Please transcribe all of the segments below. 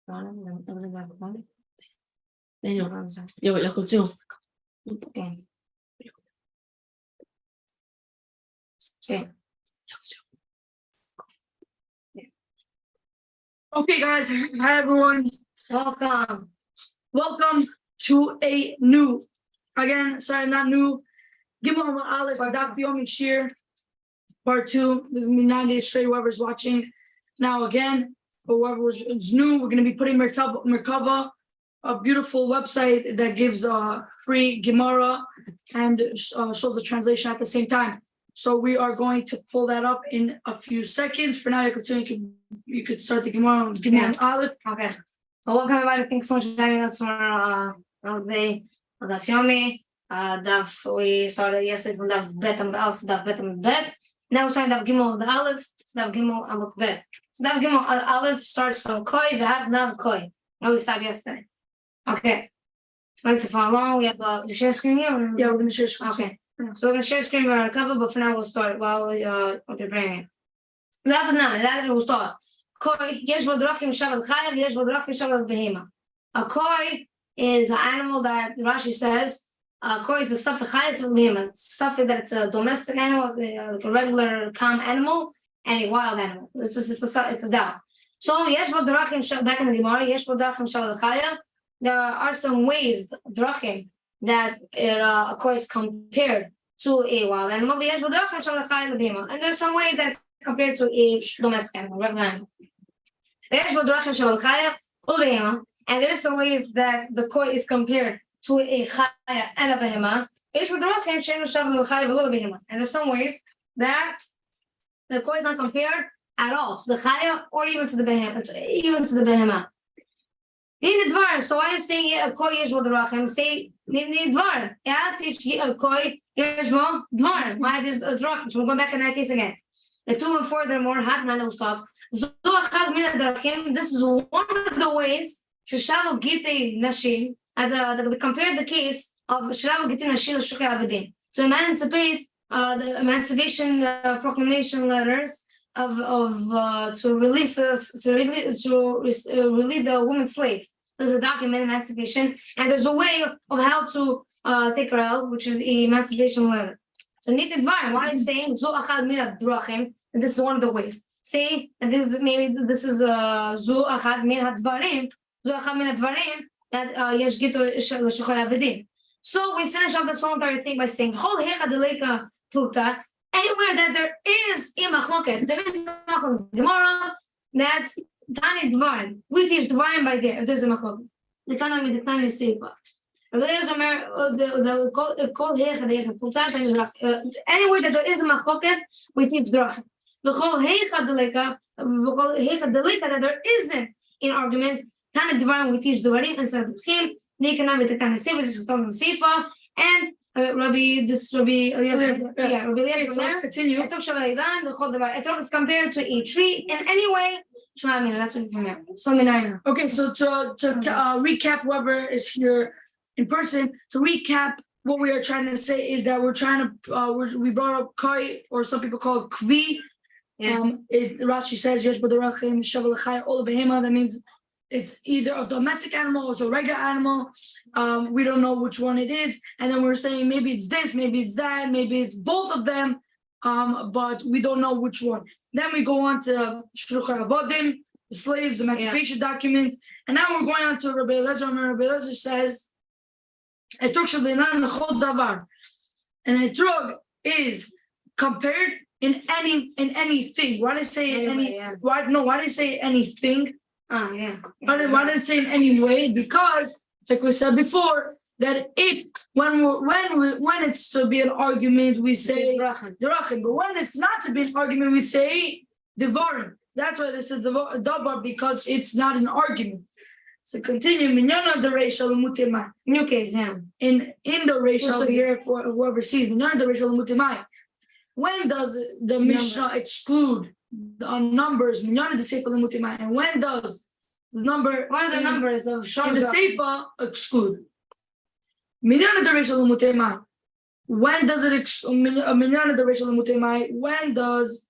有continue. Okay. Okay. Okay, guys. Hi, everyone. Welcome to a new, not new, Gimel Aleph, Daf Yomi Shiur, part 2. This is going to be 9 days straight, whoever's watching now again, or whoever's new. We're going to be putting Merkava, a beautiful website that gives free Gemara and shows the translation at the same time. So we are going to pull that up in a few seconds. For now, you could start the Gemara with Gimel Aleph. Okay. So welcome everybody. Thanks so much for joining us for another day of Daf Yomi. We started yesterday from Daf Bet and also Daf Bet and Bet. Now we're starting Daf Gimel the Aleph. So Daf Gimel and Bet. So Daf Gimel Aleph starts from Koi V'Had Nav Koi. Where we stopped yesterday. Okay. So let's follow along. We have the share screen here. Yeah, we're going to share screen. Okay. So we're going to share screen with our cover, but for now we'll start while we're preparing it. That we'll start. Koi, yesh b'drachim shav al-chayav, yesh b'drachim shav al-behema. A koi is an animal that Rashi says, koi is a suffix chayas al-behema. It's something that's a domestic animal, like a regular common animal, and a wild animal. It's a doubt. So, yesh b'drachim shav, back in the Gemara, yesh b'drachim shav al-chayav. There are some ways, drachim, that a koi is compared to a wild animal. Yesh b'drachim shav al-chayav al-behema. And there's some ways that's compared to a domestic animal, regular animal. And there's some ways that the koi is compared to a chaya and a behema. And there's some ways that the koi is not compared at all to the chaya or even to the behema. So why is saying a koi yesh bo drachim? Say nidvar. Yeah, teach a koi yesh bo dvar. Why is drachim? So we're going back in that case again. The 2 and 4 furthermore had nano stuff. This is one of the ways Sheshavu Gitei Nashim, that we compared the case of Sheshavu Gitei Nashim Shukei Avedin. So emancipate the emancipation proclamation letters to release the woman slave. There's a document, emancipation, and there's a way of how to take her out, which is the emancipation letter. So Nitid Dvarim, why is saying Zu Achad Min Drachim? And this is one of the ways. Say that this is Zu Achad Min Hadvarim, Zu Achad Min Hadvarim that Yesh Gitu Shechol Avedin. So we finish off this whole entire thing by saying Chol Hecha Deleka Plukta. Anywhere that there is a machloket, there is a machloket Gemara that Tani Dvarim. We teach Dvarim by there. If there's a machloket, the kind of the Tani Seifa. Anywhere that there is a machloket, we teach drachim. That there isn't an argument. Tana Dvarim, we teach Dvarim instead of Drachim. Nekanam with the Tana Seifa, which is called Seifa, and Rabbi. So let's continue. Etrog is compared to a tree in any way. That's what from there. So okay, so to recap, whoever is here in person, to recap, what we are trying to say is that we're trying to we brought up koi, or some people call it kvi. Rashi says yesh b'darachim shav l'chaya ol behema. That means it's either a domestic animal or it's a regular animal. We don't know which one it is, and then we're saying maybe it's this, maybe it's that, maybe it's both of them, but we don't know which one. Then we go on to shluchei avodim, the slaves, the emancipation documents, and now we're going on to Rabbi Elazar. And Rabbi Elazar says etrog shalinan l'chol davar, and etrog is compared in anything. Why did I say any? Why did I say anything? Why did I say in any way? Because, like we said before, that if when it's to be an argument, we say derachim, but when it's not to be an argument, we say devarim. That's why this is davar, because it's not an argument. So continue. Minyana the racial mutimai. New case, yeah. In the racial here for whoever sees minyana the racial mutimai. When does the Mishnah exclude the numbers? Minyana the seifa mutimai. And when does the number? What are the numbers of in the seifa exclude? Minyana the racial mutimai. When does it exclude? Minyana the racial mutimai. When does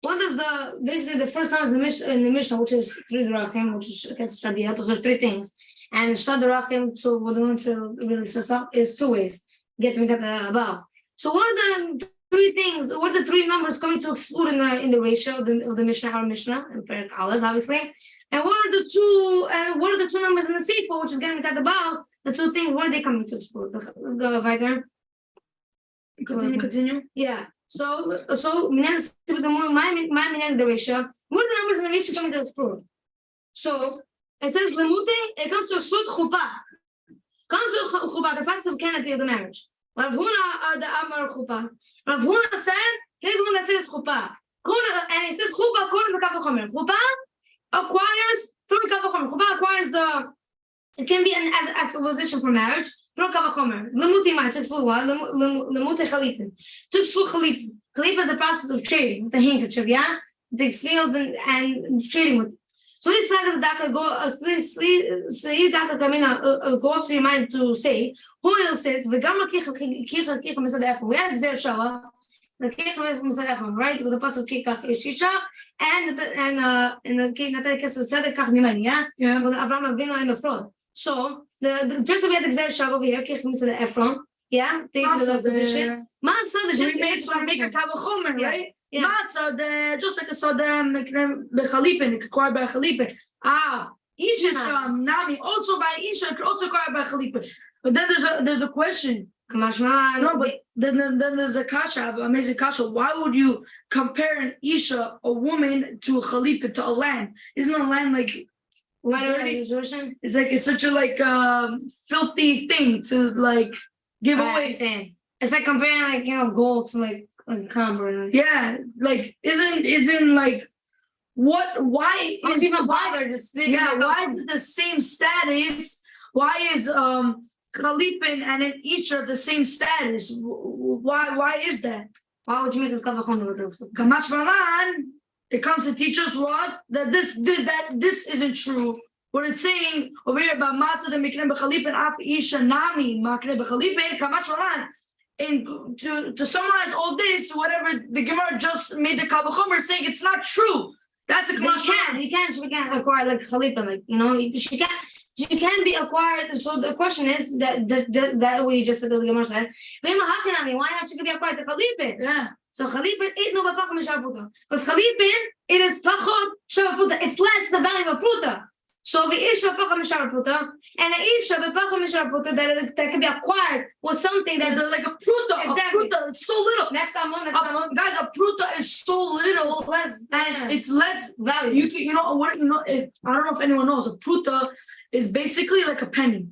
what does basically the first time in the Mishnah, which is 3 drachim, which is against Rabbi, those are 3 things. And Shtad drachim, so what we want to really stress up is 2 ways. Get me that about. So what are the 3 things? What are the 3 numbers coming to exclude in the ratio of the Mishnah, our Mishnah, and Perek Aleph, obviously. And what are the 2 numbers in the Sefer, which is getting me that about the 2 things? What are they coming to exclude? Go right there. Continue. Yeah. So minyan the ratio. What are the numbers in the ratio coming to exclude? So it says lemute. It comes to exclude chuppah. Comes to chuppah, the process of canopy of the marriage. Rav Huna the Amar chuppah. Rav Huna said he's the one that says chuppah. And he says chuppah according to the Kaf HaChomer. Chuppah acquires through Kaf HaChomer. Chuppah acquires it can be as acquisition for marriage. Through Kaf HaChomer. Lemuti might to exclude what? Lemute chalipin. To exclude chalipin. Chalipin is a process of trading with a handkerchief, yeah? Take fields and trading with it. So this Daka go up to your mind to say, who says, we had Gzer Shava, the Kicha right? With the pass of Kikach Ishisha, and in the Kikach said Kach Mimani, yeah? Yeah. With Avram Avinu in the front. So just we had Gzer Shava over here, Kich Misa the Ephron, yeah? Take the position. Masa, we make a Kavachomer, right? Yeah. Matzah, just like I saw them bechalipin, acquired by chalipin. Isha nami also by Isha, also acquired by chalipin. But then there's a question. No, but then there's a kasha, amazing kasha. Why would you compare an Isha, a woman, to a chalipin, to a land? Isn't a land like dirty? It's like it's such a filthy thing to like give away. It's like comparing gold to copper. Yeah, like isn't like why is even bother just why is it the same status? Why is Khalipin and an Isha the same status? Why is that? Why would you make a kavachomer? Kamash Malan, it comes to teach us what? That this isn't true. What it's saying over here about Masa the Mikne B'Chalipin Af Isha Nami Makne B'Chalipin Kamash Malan. And to summarize all this, whatever the Gemara just made the Kavachomer saying it's not true. That's a Kamash. We can't acquire like Chalipin, she can be acquired. So the question is that we just said the Gemara said, why not she can be acquired to Chalipin? Yeah. So Chalipin ain't no b'pacham misharputa. Because Chalipin, it is pachot sharputa. It's less the value of a pruta. So the isha b'pacham misharputa and the isha b'pacham misharputa that can be acquired with something that's like a pruta. Exactly. A pruta, it's so little. Next time, guys, a pruta is so little, less, and it's less value. I don't know if anyone knows. A pruta is basically like a penny.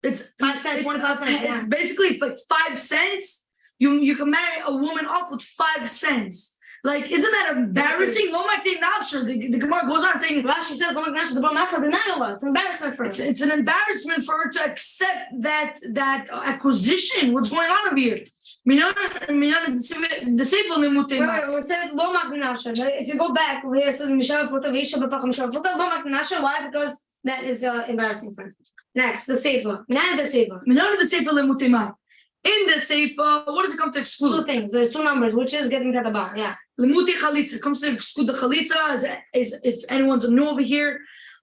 It's 5 cents, 25 cents. Yeah. It's basically like 5 cents. You can marry a woman off with 5 cents. Like, isn't that embarrassing? The Gemara goes on saying, Rashi says, it's embarrassment for her. It's an embarrassment for her to accept that acquisition. What's going on over here? The Sefer Limutei. We said lo maknasha. If you go back over here, it says Mishav Pruta, Visha B'Pacham Mishav Pruta, lo maknasha. Why? Because that is embarrassing for her. Next, the Sefer. The Sefer Limutei. In the Sefer, what does it come to exclude? 2 things. There's 2 numbers, which is getting to the bar. Yeah. Lemuti chalitza. It comes to exclude the chalitza. Is if anyone's new over here,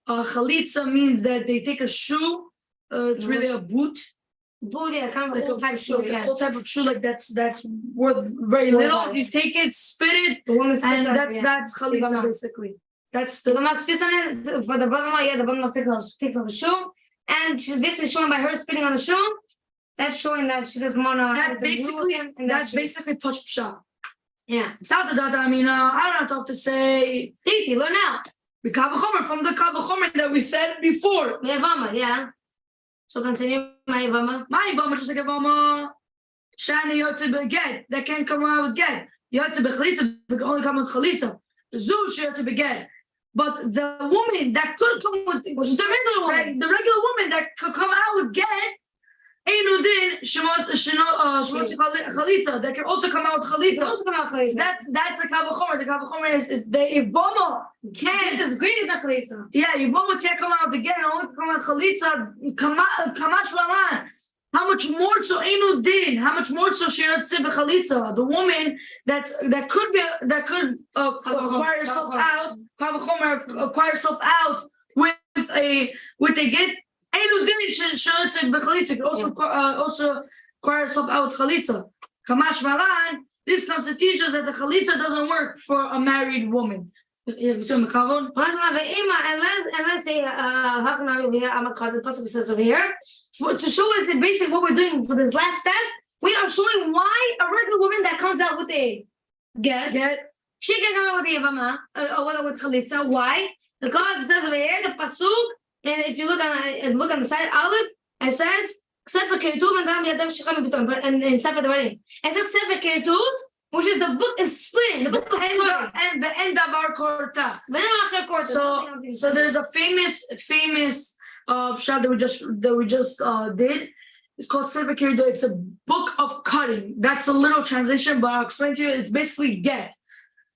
chalitza means that they take a shoe. It's really a boot. Boot, yeah, kind of like old type shoe. Yeah. Old type of shoe, like that's worth very little. You take it, spit it, and that's chalitza basically. That's the woman spits on it for the brother-in-law. Yeah, the brother-in-law takes off the shoe, and she's basically showing by her spitting on the shoe. That's showing that she doesn't want to. That's basically push pshat. Yeah. I don't have to say. Titi, learn out. The Kavachomer from the Kavachomer that we said before. Yevama, yeah. So continue. My Yevama, just like Yevama. Shani Yotze Beget. That can't come around with get. Yotze Bechalitza can only come with Chalitza. Zush Yotze Beget. But the woman that could come with, which is the regular woman, that could come out with get. Einudin Shemot Chalitza. That can also come out Chalitza. That's the Kavachomer. The Kavachomer is the Yevama can't. It's great is not Chalitza. Yeah, Yevama can't come out again. Only come out Chalitza. Kamash Malan. how much more so Einu Din? How much more so Shiratze B'Chalitza? The woman that could acquire herself out, acquire herself out with a get. Einu Din Shiratze B'Chalitza could also acquire herself out with Chalitza. Kamash Malan. This comes to teach us that the Chalitza doesn't work for a married woman. And let's say, over here, the pasuk says over here, to show us basically what we're doing for this last step, we are showing why a regular woman that comes out with a get, she can come out with a yavama, or with chalitza. Why? Because it says over here, the pasuk, and if you look on the side, Aleph, it says, Sefer Keritut, and in Sefer Devarim, it says Sefer Keritut, which is the book is splitting, the book of and the end of our Korta. So there's a famous shot that we just did. It's called Sefer Keritut. It's a book of cutting. That's a little translation, but I'll explain to you. It's basically get.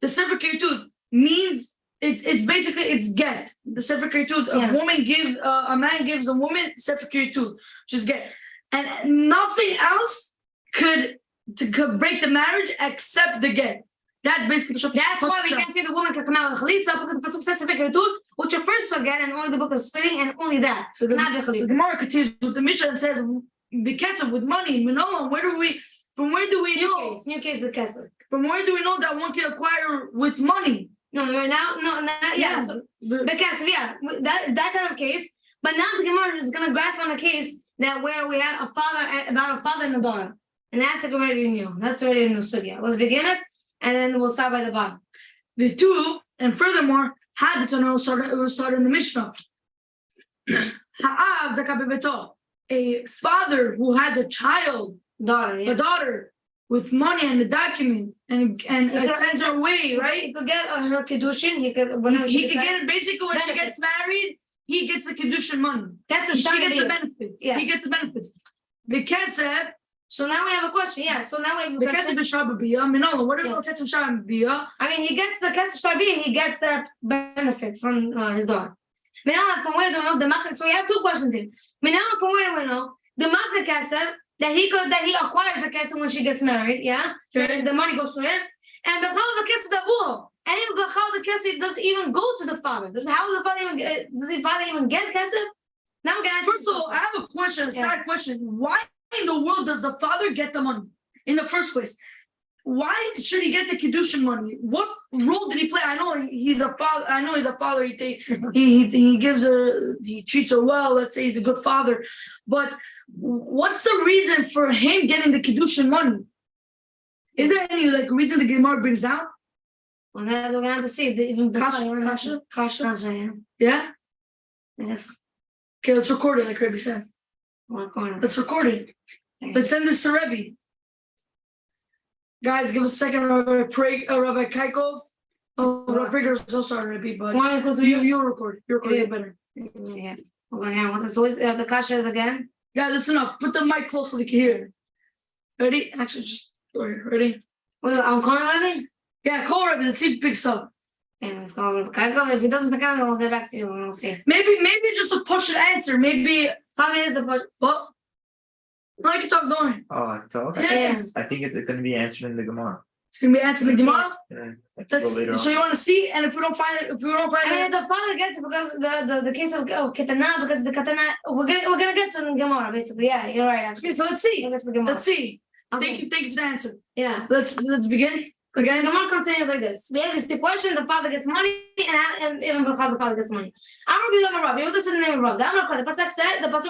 The Sefer Keritut means it's get. The Sefer Keritut. A man gives a woman Sefer Keritut, which is get, and nothing else could break the marriage except the get. That's basically. That's why we can't say the woman can come out with chalitza, because the pasuk says Sefer Keritut, which refers to get, and only the book of splitting, and only that. So the Gemara continues with the Mishnah and says, "Bekesef with money, Minola. From where do we know? New case with kesef. From where do we know that one can acquire with money? Yeah. Bekesef, yeah, that kind of case. But now the Gemara is going to grasp on a case that where we had about a father and a daughter. And that's already new. That's already in the sugya. Let's begin it, and then we'll start by the bottom. The two, and furthermore, had the Tanah started in the Mishnah. Ha'av zakah bebeto. A father who has a daughter with money and a document, and it sends her away, right? He could get her kiddushin. He could get it basically when she gets married. He gets the kiddushin money. She gets the benefits. Yeah. He gets the benefits. Bekesef. So now we have a question. Yeah. So now we have the kesef b'sharbiyah. Minola, what is the kesef b'sharbiyah? I mean, he gets the kesef b'sharbiyah. He gets that benefit from his daughter. Minola, from where do we know the machne? So we have two questions here. Minola, from where do we know the machne kesef that he acquires the kesef when she gets married? Yeah. Okay. The money goes to him. And b'chal the kesef davuh. And even b'chal the kesef doesn't even go to the father. Does the father even get kesef? Now we're gonna answer. First of all, I have a question, a side question. Why in the world does the father get the money in the first place? Why should he get the kiddushin money? What role did he play? I know he's a father. He gives her, he treats her well. Let's say he's a good father, but what's the reason for him getting the kiddushin money? Is there any reason the Gemara brings down? Well, we're gonna have to see even Kasha. Yeah. Yes. Okay, let's record it like Rebbe said. Let's record it. Let's send this to Rebbe. Guys, give us a second, Rabbi Kaikov. Rabbi Prager is also sorry, Rebbe, but you record. You record it better. Yeah. Hold on here. So the kasha is again? Yeah, listen up. Put the mic close so they can hear. Ready? Actually, just ready. Wait, I'm calling Rebbe? Yeah, call Rebbe. Let's see if he picks up. Yeah, let's call Rebbe. If he doesn't pick up, then we'll get back to you and we'll see. Maybe just a push and answer. Maybe. Probably is a push. What? No, you can talk, don't worry. Oh, I can talk? Yes. I think it's going to be answered in the Gemara. It's going to be answered in the Gemara? Yeah. So you want to see? And if we don't find it, the father gets it because the case of Ketana, because the Ketana, we're gonna get to the Gemara, basically. Yeah, you're right, actually. Okay, so let's see. Let's see. Okay. Thank you for the answer. Yeah. Let's begin. Again, the Gemara continues like this. We have this question: the father gets money, and even the father gets money. I'm gonna do the Rav. You listen to the name of Rav. The pasuk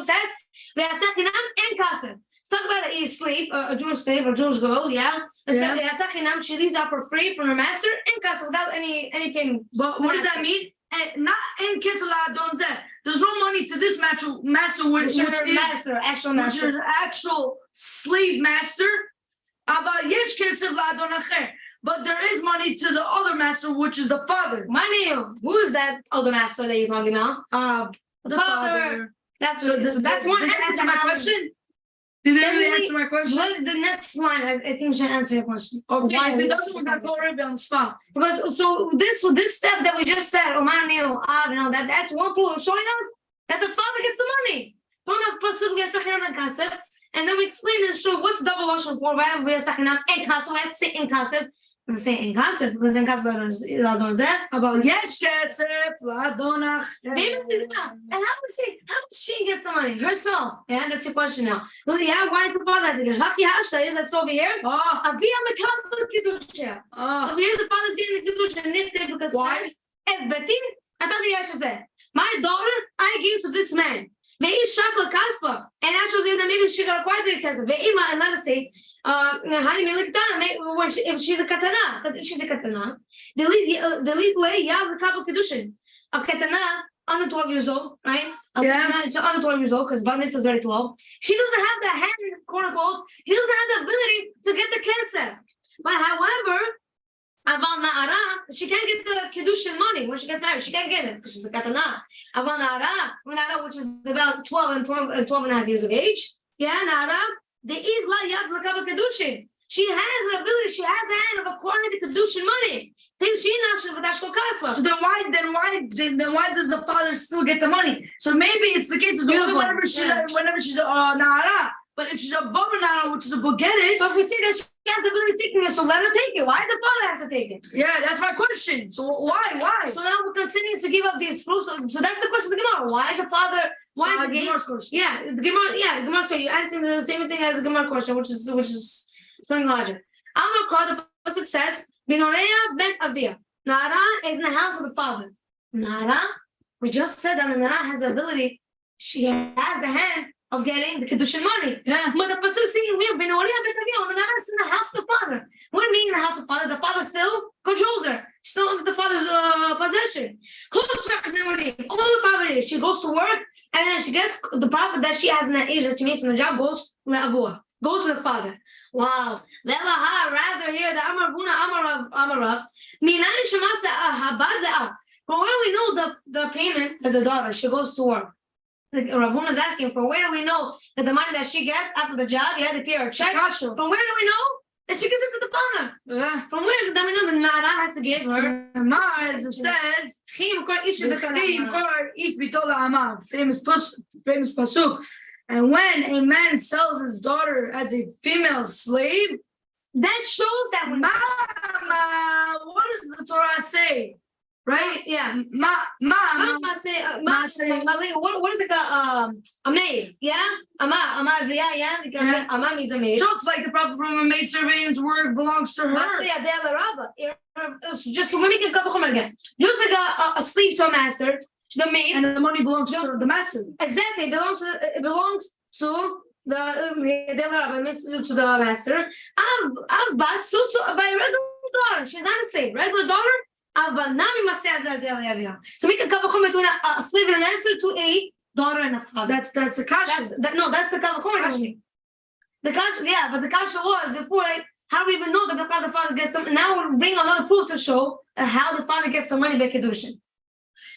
said, "We had sechinam and kasev." Let's talk about a slave, a Jewish slave, or Jewish girl. Yeah. She leaves out for free from her master in kasev without any payment. But what does that mean? And not in kisela donzeh. There's no money to this master, which is actual slave master. About yesh kesef la'adon acher. But there is money to the other master, which is the father. Money. Who is that other master that you're talking about? The father. That's one answer to my question. Did they really answer my question? Well, the next line, I think, should answer your question. Okay, if it doesn't, we're going to go Rebbe on the spot. Because this step that we just said, that's one proof of showing us that the father gets the money from the pasuk. And then we explain this. So what's double lashon for? Why we have to say incasive. I'm saying incasive because incasive about yes, kesef, la'adonach. and how would she get the money herself? Yeah, that's your question now. So yeah, why is the father have to get haki hashta? Is that's over here? Avia mekabel kedusha. Over here, the father's getting the kedusha nifted because why? Betin, I thought the Yasha said, my daughter I gave to this man. Ve'i shakla kaspa, and that shows you that maybe she got acquired the kaspa. Ve'ima, and let us say, if she's a katana, if she's a katana, the lead way, yeah, the couple kedushin. A katana under 12 years old, right? Under 12 years old, because Bagnis is very 12. She doesn't have the hand, quote unquote, he doesn't have the ability to get the kesef. But however, Aval Na'ara, she can't get the Kedushin money when she gets married. She can't get it because she's a katana. Aval Na'ara, which is about 12 and a half years of age. Yeah, Na'ara, the Idla Yad L'Kabel Kedushin. She has the ability, she has the hand of acquiring the Kedushin money. Things she knows with Ashko Kaspa. So then why does the father still get the money? So maybe it's the case of the woman whenever she's Na'ara. But if she's a Na'ara, which is a Bogeret. So if we see that she has the ability of taking it, so let her take it. Why does the father have to take it? Yeah, that's my question. So why? So now we're continuing to give up these fruits. So that's the question of the Gemara. Why is the father? Why is the Gemara's question? Yeah, the Gemara's question. You're answering the same thing as the Gemara question, which is something logic. Amar Kar, the pasuk says, Binoreya ben Avia. Nara is in the house of the father. Nara, we just said that Nara has the ability. She has the hand of getting the Kedushin money. Yeah. But the pasuk saying here, Binoreya ben Avia. Nara is in the house of the father. What do you mean in the house of the father? The father still controls her. She's still under the father's possession. All the property. She goes to work, and then she gets the profit that she has in that age that she makes from the job goes to the father. Wow. Rather here the Amarav. From where we know the payment that the daughter, she goes to work. Ravuna is asking for where do we know that the money that she gets after the job, you had to pay her a check. From where do we know that she gives it to the father? Yeah. From where do we know the Nara has to give her? Mars says, famous pasuk. And when a man sells his daughter as a female slave, that shows that when what does the Torah say? Right? Yeah. What is it called? A maid. Yeah? Yeah? Ama means a maid. Just like the profit from a maid surveillance work belongs to her. Just let me get a couple again. Just like a slave to a master, the maid, and the money belongs to the master. Exactly, it belongs to the master. I've bought by a regular daughter. She's not a slave. Regular daughter. So we can cover between a slave and a master to a daughter and a father. That's a kasha. That's the cover. The kasha, yeah, but the kasha was before. Like, how do we even know that the father gets them? Now we're bringing another proof to show how the father gets the money by kedushin.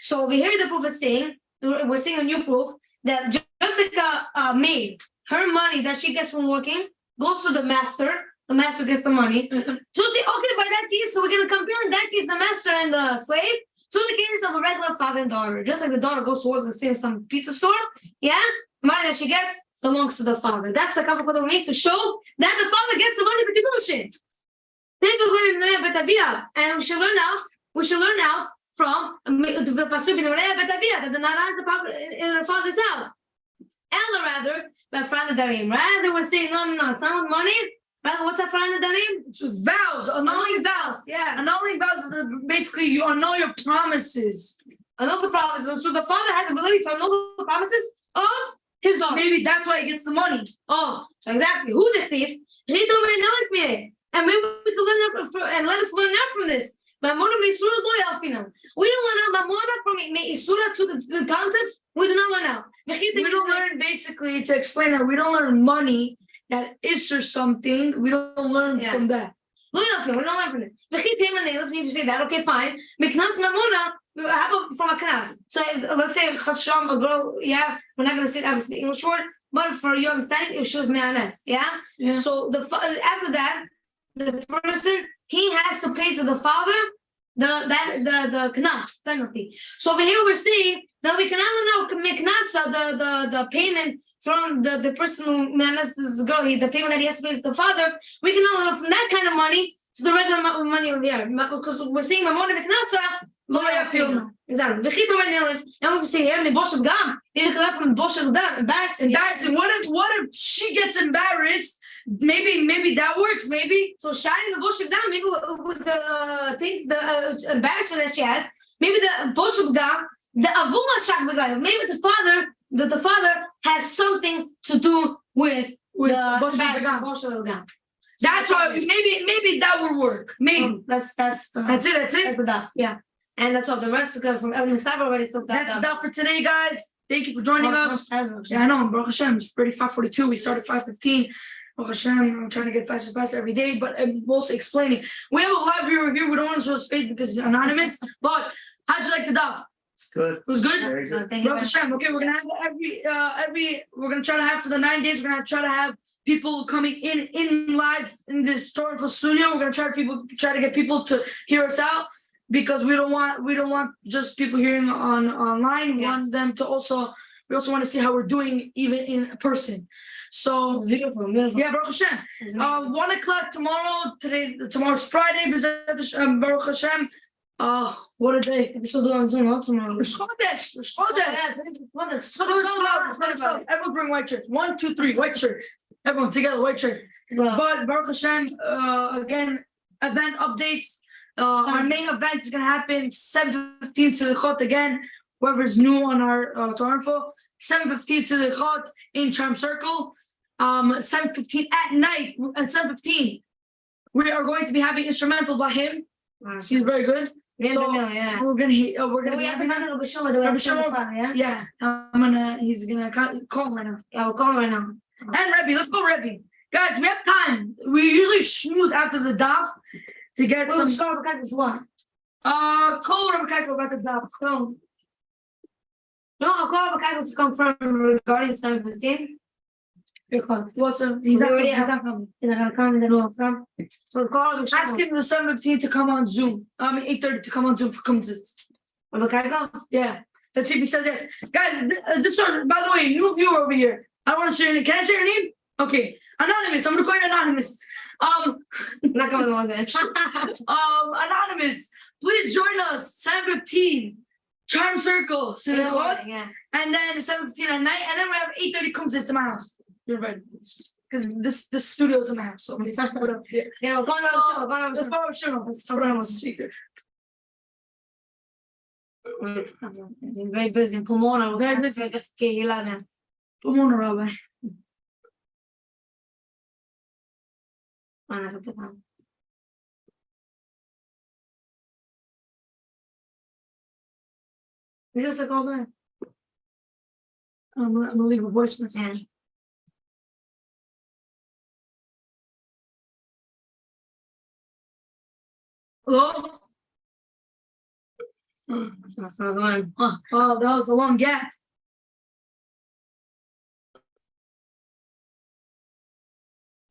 So over here, the proof is saying we're seeing a new proof that just like a maid, her money that she gets from working goes to the master. The master gets the money. So see, okay, by that case, so we're going to compare in that case the master and the slave to the case of a regular father and daughter. Just like the daughter goes to work and stays in some pizza store, yeah, the money that she gets belongs to the father. That's the couple that we make to show that the father gets the money for kedushin. And we should learn out from the pasuk in that the Nara is the power in her father's house. Ella rather, by Fran Darim. Rather, we're saying no, it's not with money. Rather, what's that Fran Darim? It's with vows, annulling vows. Yeah, annulling vows. Basically, you annul your promises. Annul the promises. So the father has the ability to annul the promises of his daughter. Maybe that's why he gets the money. Oh, so exactly. Who the thief? He told me no it. And maybe we can learn and let us learn out from this. We don't learn out Mamona from Isura to the concepts. We do not learn out. We don't learn, basically, to explain that we don't learn money that is or something. We don't learn from that. We don't learn from it. If you say that, okay, fine. Miknas Mamona from a knas. So let's say Chasham, a girl, yeah, we're not going to say obviously the English word, but for your understanding, it shows me'anes, yeah? So after that, the person, he has to pay to the father the knas penalty. So over here we're seeing that we can now know the payment from the person who managed this girl, the payment that he has to pay to the father, we can only learn from that kind of money to the regular money over here. Because we're saying Mamona Miknasa, Loya Filna. Exactly. And we say here, Boshab Gam. You can learn from Boshab Gam. Embarrassing. What if she gets embarrassed? Maybe that works. Maybe. So shining the Boshab Gam, maybe with the think the embarrassment that she has, maybe the Boshab Gam, the Avuma Shak Begayah, maybe the father has something to do with the Boshab Gam. That's why maybe that would work. Maybe that's it. That's the Daf. Yeah, and that's all. The rest is from El Mustafa already. So that's the Daf for today, guys. Thank you for joining us. Yeah, I know. Baruch Hashem, it's already 5:42. We started 5:15. Baruch Hashem, I'm trying to get faster and faster every day, but I'm mostly explaining. We have a live viewer here. We don't want to show his face because he's anonymous. But how'd you like the Daf? It's good. It was good. Very good. Baruch Hashem. Okay, we're gonna have we're gonna try to have for the 9 days. We're gonna try to have people coming in live in this historical studio. We're gonna try to get people to hear us out because we don't want just people hearing online. We want them to we also want to see how we're doing even in person. So it's beautiful. Yeah, Baruch Hashem. 1 o'clock tomorrow. Tomorrow's Friday. Baruch Hashem. What a day. This will do on Zoom tomorrow. Chodesh. Everyone bring white shirts. 1, 2, 3 white shirts. Everyone together, white shirt. Yeah. But Baruch Hashem, again, event updates. Our main event is going to happen 7:15 Selichot again. Whoever's new on our Torah info, 7:15 Selichot in Charm Circle. 7:15 at night. At 7:15, we are going to be having instrumental by him. He's very good. So we're gonna be having another yeah. He's gonna call him right now. Yeah, we'll call him right now. And Rebbe, let's go Rebbe. Guys, we have time. We usually schmooze after the Daf to get some. Call Rebbe Kaiko about the Daf. No, I'll call Rebbe to confirm regarding 7:15. He's not coming. He's not gonna come. He's not gonna come. So call Rebbe. Ask him the 7:15 to come on Zoom. 8:30 to come on Zoom for Rebbe Kaiko? Yeah. Let's see if he says yes. Guys, this one, by the way, new viewer over here. I don't want to say your name. Can I say your name? Okay. Anonymous. I'm gonna call you Anonymous. Not coming on that. Anonymous, please join us. 7:15. Charm Circle. Yeah. And then 7:15 at night. And then we have 8:30 comes into my house. You're right. Because this studio is in my house. So okay. Yeah, we'll call him. Let's put on speaker. He's very busy. Pomona. Very busy. Okay, Pomona, Rabbi. Give us a call back. I'm gonna leave a voice message. Yeah. Hello? That's not the one. Oh, that was a long gap.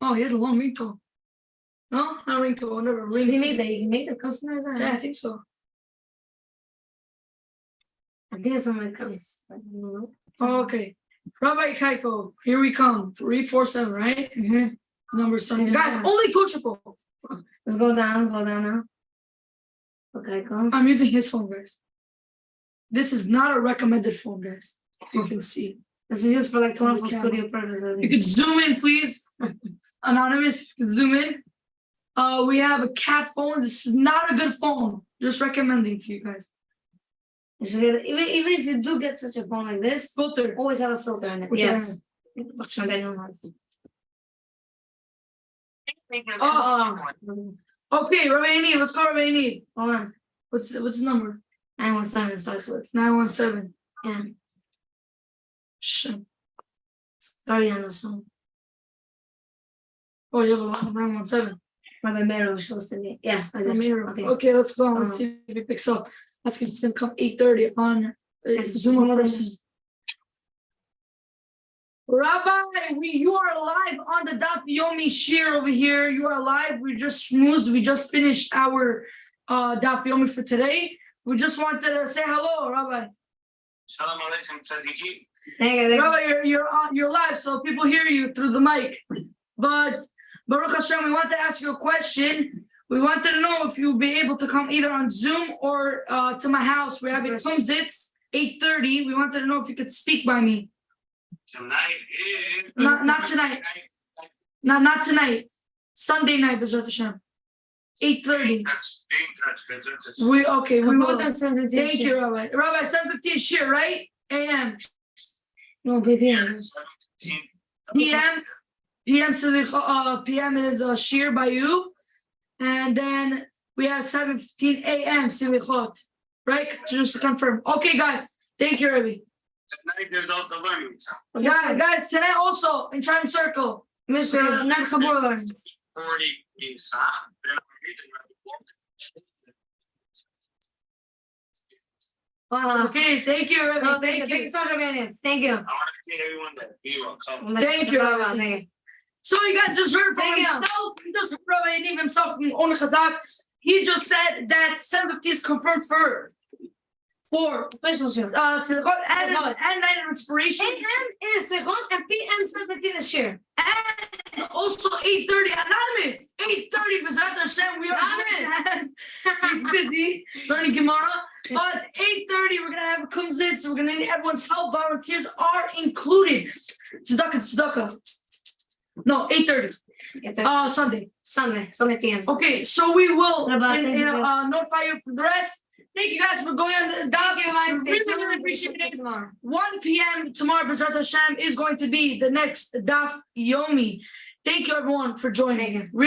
Oh, he has a long ringtone. No, not ringtone, never ring. You can make the customize that? Yeah, I think so. I think it's something that comes. Oh, okay. Rabbi Kaiko, here we come. 347, right? Mm-hmm. Number 7. Guys, only kosher phone. Let's go down now. Okay, go. I'm using his phone, guys. This is not a recommended phone, guys. You can see. This is just for like 24 studio purposes. You could zoom in, please. Anonymous, you can zoom in. We have a cat phone. This is not a good phone. Just recommending to you guys. You should get, even if you do get such a phone like this, Filter. always have a filter in it. Which yes. Okay, Rabbi Need. Let's call Rabbi Need. Hold on. What's his number? 917 starts with. 917. Yeah. Shit. Sorry on this phone. Oh, you have a lot of 917. Rabbi Meir was supposed to be. Yeah. Okay, let's go. Let's see if it picks up. That's going to come 8:30 on Zoom. Rabbi, you are live on the Daf Yomi Shiur over here. You are live. We just finished our Daf Yomi for today. We just wanted to say hello, Rabbi. Shalom Aleichem Tzadiki. Rabbi, you're live, so people hear you through the mic. But Baruch Hashem, we want to ask you a question. We wanted to know if you'll be able to come either on Zoom or to my house. We're having Kumzitz, 8:30. We wanted to know if you could speak by me. Tonight is Not tonight. Not tonight. Sunday night, B'ezrat Hashem. 8:30. We will. Thank you, Rabbi. Rabbi, 7:15 Shiur, right? AM. No, baby. PM. PM is Shiur by you. And then we have 7:15 AM Silichot. Right? Just to confirm. Okay, guys. Thank you, Rabbi. Tonight there's also learning. Yeah, guys, tonight also in Triumph Circle. Mr. Nat Chabur learn. 40 inside. Okay, thank you, Rabbi. No, thank you so much, Rabbi. Thank you. I want to see everyone that you are coming. Thank you, Rabbi. Thank you. So you guys just heard from Thank you. himself. He just heard Rabbi Yaniv himself from Ona Chazak. He just said that 7:15 is confirmed for Official Shiur. Selichot and night of inspiration. AM is Selichot and PM 7:15 is Shiur. And also 8:30 anonymous. 8:30 B'ezrat Hashem. We are Anonymous. he's busy learning Gemara. But 8:30 we're gonna have a kumzitz. We're gonna need everyone's help. Volunteers are included. Tzedakah. No, 8:30. Sunday PM. Okay, so we will Rabbi, thank you, notify you for the rest. Thank you guys for going on the Daf. Thank you, guys. Really appreciate it. Tomorrow. 1 p.m. tomorrow, B'ezrat Hashem, is going to be the next Daf Yomi. Thank you, everyone, for joining. Thank you.